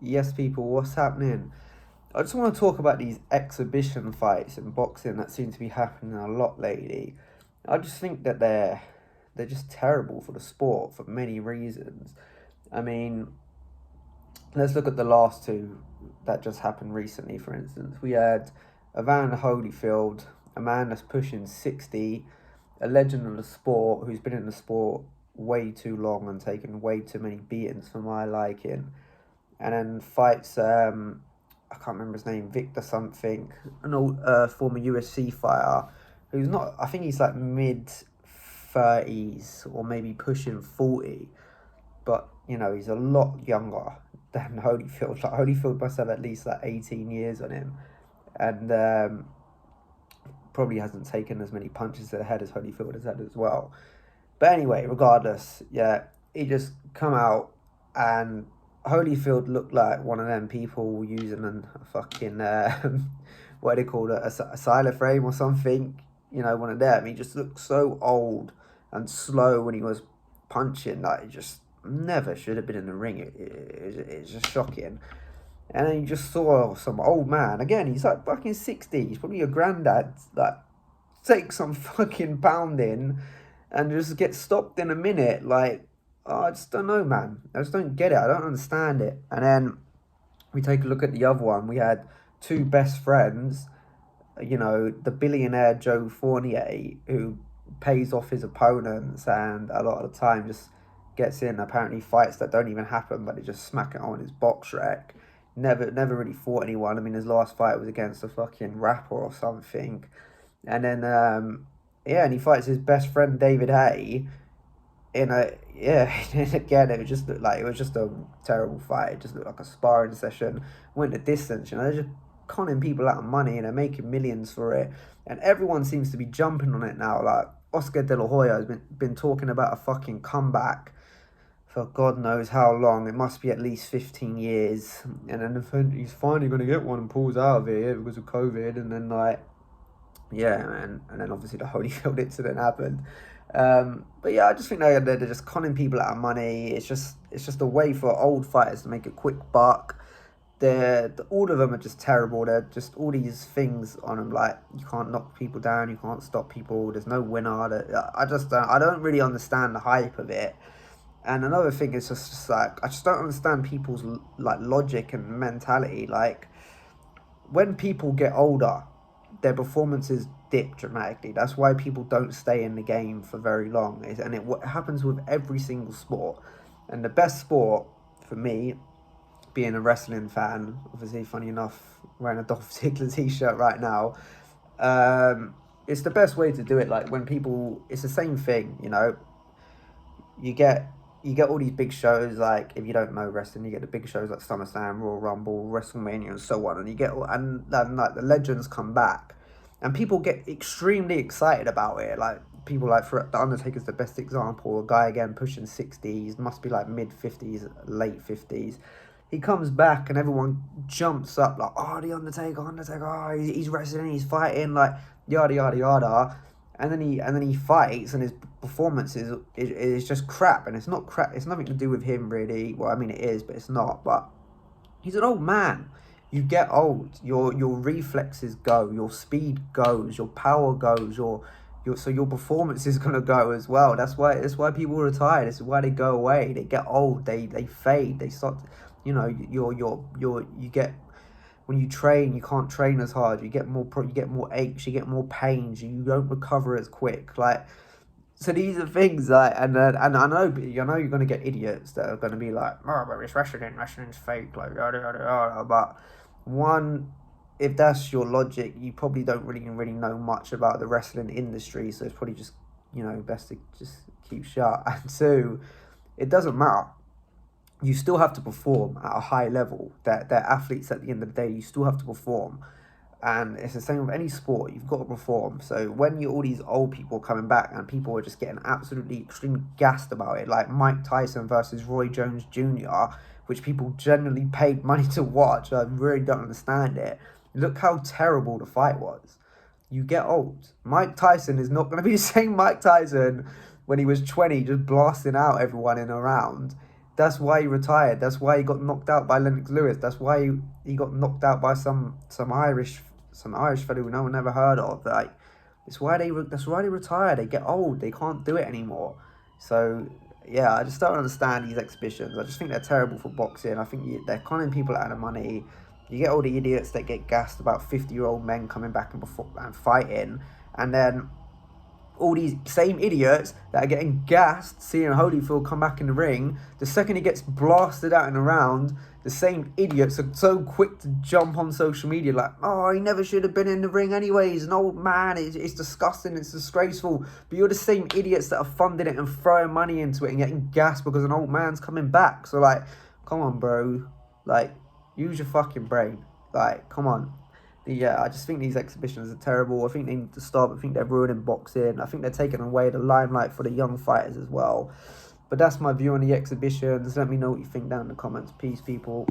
Yes, people, what's happening? I just want to talk about these exhibition fights in boxing that seem to be happening a lot lately. I just think that they're just terrible for the sport for many reasons. I mean, let's look at the last two that just happened recently. For instance, we had Evander Holyfield, a man that's pushing 60, a legend of the sport who's been in the sport way too long and taken way too many beatings for my liking, and then fights I can't remember his name, Victor something, an old former UFC fighter who's not. I think he's like mid 30s or maybe pushing 40, but he's a lot younger than Holyfield. Like Holyfield must have at least like 18 years on him, and probably hasn't taken as many punches to the head as Holyfield has had as well. But anyway, regardless, yeah, he just come out and Holyfield looked like one of them people using a fucking what do they call it, a silo frame or something. One of them. He just looked so old and slow when he was punching. Like, he just never should have been in the ring. It's just shocking. And then you just saw some old man again. He's like fucking 60. He's probably your granddad. Like, take some fucking pounding and just get stopped in a minute. Like, oh, I just don't know, man. I just don't get it. I don't understand it. And then we take a look at the other one. We had two best friends. The billionaire Joe Fournier, who pays off his opponents and a lot of the time just gets in apparently fights that don't even happen, but they just smack it on his box rec. Never really fought anyone. I mean, his last fight was against a fucking rapper or something. And then yeah, and he fights his best friend David Haye in a yeah. And again, it was just a terrible fight. It just looked like a sparring session. Went the distance. They're just conning people out of money and they're making millions for it. And everyone seems to be jumping on it now. Like Oscar De La Hoya has been talking about a fucking comeback for God knows how long. It must be at least 15 years. And then he's finally going to get one and pulls out of it because of COVID. And then, like, yeah, man. And then obviously the Holyfield incident happened. But yeah, I just think they're just conning people out of money. It's just a way for old fighters to make a quick buck. All of them are just terrible. They're just all these things on them, like you can't knock people down, you can't stop people. There's no winner. I don't really understand the hype of it. And another thing is just like I just don't understand people's like logic and mentality. Like when people get older, their performances dip dramatically. That's why people don't stay in the game for very long. And it happens with every single sport. And the best sport for me, being a wrestling fan, obviously, funny enough, wearing a Dolph Ziggler t-shirt right now. It's the best way to do it. Like when people, it's the same thing. You get all these big shows, like if you don't know wrestling, you get the big shows like SummerSlam, Royal Rumble, WrestleMania, and so on, and and like the legends come back, and people get extremely excited about it. Like people like for the Undertaker's the best example. A guy again pushing 60s, must be like mid 50s, late 50s. He comes back and everyone jumps up like, oh, the Undertaker, oh, he's wrestling, he's fighting, like yada yada yada. And then he fights, and his performance is just crap. And it's not crap. It's nothing to do with him really. Well, I mean it is, but it's not. But he's an old man. You get old. Your reflexes go. Your speed goes. Your power goes. So your performance is gonna go as well. That's why people retire. This is why they go away. They get old. They fade. They start. You get, when you train, you can't train as hard. You get more aches. You get more pains. You don't recover as quick. Like, so these are things like, and I know you're gonna get idiots that are gonna be like, oh, but it's wrestling's fake, like yada yada yada. But one, if that's your logic, you probably don't really know much about the wrestling industry. So it's probably just best to just keep shut. And two, it doesn't matter. You still have to perform at a high level. They're athletes at the end of the day. You still have to perform. And it's the same with any sport. You've got to perform. So when all these old people coming back and people are just getting absolutely extremely gassed about it, like Mike Tyson versus Roy Jones Jr., which people generally paid money to watch. I really don't understand it. Look how terrible the fight was. You get old. Mike Tyson is not going to be the same Mike Tyson when he was 20, just blasting out everyone in a round. That's why he retired. That's why he got knocked out by Lennox Lewis. That's why he got knocked out by some Irish fellow who no one ever heard of. Like, that's why they retire. They get old. They can't do it anymore. So yeah, I just don't understand these exhibitions. I just think they're terrible for boxing. I think they're conning people out of money. You get all the idiots that get gassed about 50-year-old men coming back and fighting, and then all these same idiots that are getting gassed seeing Holyfield come back in the ring. The second he gets blasted out in a round, the same idiots are so quick to jump on social media like, oh, he never should have been in the ring anyway. He's an old man. It's disgusting. It's disgraceful. But you're the same idiots that are funding it and throwing money into it and getting gassed because an old man's coming back. So, like, come on, bro. Like, use your fucking brain. Like, come on. Yeah, I just think these exhibitions are terrible. I think they need to stop. I think they're ruining boxing. I think they're taking away the limelight for the young fighters as well. But that's my view on the exhibitions. Let me know what you think down in the comments. Peace, people.